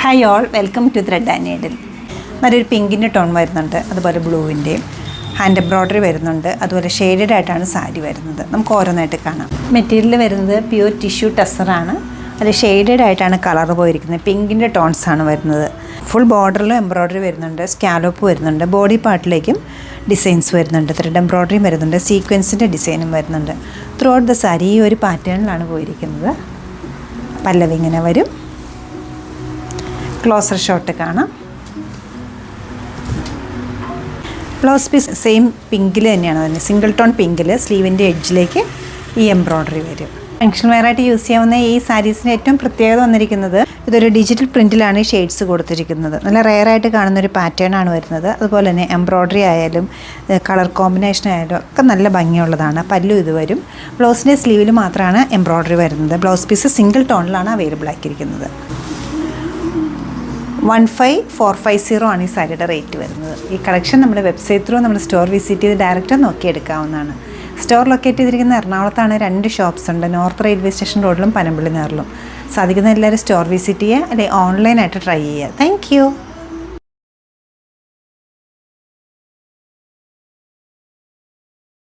Hi all, welcome to thread and needle. നല്ലൊരു പിങ്കിൻ്റെ tone വരുന്നുണ്ട്, അതുപോലെ ബ്ലൂവിൻ്റെയും ഹാൻഡ് എംബ്രോയ്ഡറി വരുന്നുണ്ട്, അതുപോലെ ഷെയ്ഡഡ് ആയിട്ടാണ് സാരി വരുന്നത്. നമുക്ക് ഓരോന്നായിട്ട് കാണാം. മെറ്റീരിയൽ വരുന്നത് പ്യൂർ ടിഷ്യൂ ടെസറാണ്. അത് ഷെയ്ഡഡ് ആയിട്ടാണ് കളർ പോയിരിക്കുന്നത്. പിങ്കിൻ്റെ ടോൺസാണ് വരുന്നത്. ഫുൾ ബോർഡറിലും എംബ്രോയ്ഡറി വരുന്നുണ്ട്, സ്കാലോപ്പ് വരുന്നുണ്ട്, ബോഡി പാർട്ടിലേക്കും ഡിസൈൻസ് വരുന്നുണ്ട്, ത്രെഡ് എംബ്രോയ്ഡറിയും വരുന്നുണ്ട്, സീക്വൻസിൻ്റെ ഡിസൈനും വരുന്നുണ്ട്. ത്രൂ ഔട്ട് ദ സാരി ഈ ഒരു പാറ്റേണിലാണ് പോയിരിക്കുന്നത്. പല്ലവി ഇങ്ങനെ വരും. ക്ലോസർ ഷോട്ട് കാണാം. ബ്ലൗസ് പീസ് സെയിം പിങ്കിൽ തന്നെയാണ് വരുന്നത്. സിംഗിൾ ടോൺ പിങ്കിൽ സ്ലീവിൻ്റെ എഡ്ജിലേക്ക് ഈ എംബ്രോയ്ഡറി വരും. ഫങ്ഷൻ വെയറായിട്ട് യൂസ് ചെയ്യാവുന്ന ഈ സാരീസിന് ഏറ്റവും പ്രത്യേകത വന്നിരിക്കുന്നത് ഇതൊരു ഡിജിറ്റൽ പ്രിൻറ്റിലാണ് ഈ ഷെയ്ഡ്സ് കൊടുത്തിരിക്കുന്നത്. നല്ല റെയറായിട്ട് കാണുന്നൊരു പാറ്റേൺ ആണ് വരുന്നത്. അതുപോലെ തന്നെ എംബ്രോയ്ഡറി ആയാലും കളർ കോമ്പിനേഷൻ ആയാലും ഒക്കെ നല്ല ഭംഗിയുള്ളതാണ്. പല്ലു ഇത് വരും. ബ്ലൗസിൻ്റെ സ്ലീവിൽ മാത്രമാണ് എംബ്രോയ്ഡറി വരുന്നത്. ബ്ലൗസ് പീസ് സിംഗിൾ ടോണിലാണ് അവൈലബിൾ ആക്കിയിരിക്കുന്നത്. 15450 ആണ് ഈ സാരിയുടെ റേറ്റ് വരുന്നത്. ഈ കളക്ഷൻ നമ്മുടെ വെബ്സൈറ്റ് ത്രൂ നമ്മുടെ സ്റ്റോർ വിസിറ്റ് ചെയ്ത് ഡയറക്റ്റ് നോക്കിയെടുക്കാവുന്നതാണ്. സ്റ്റോർ ലൊക്കേറ്റ് ചെയ്തിരിക്കുന്ന എറണാകുളത്താണ്. 2 ഷോപ്സ് ഉണ്ട്, നോർത്ത് റെയിൽവേ സ്റ്റേഷൻ റോഡിലും പനമ്പള്ളി നേറിലും. സാധിക്കുന്ന എല്ലാവരും സ്റ്റോർ വിസിറ്റ് ചെയ്യുക, അല്ലെങ്കിൽ ഓൺലൈനായിട്ട് ട്രൈ ചെയ്യുക. Thank you.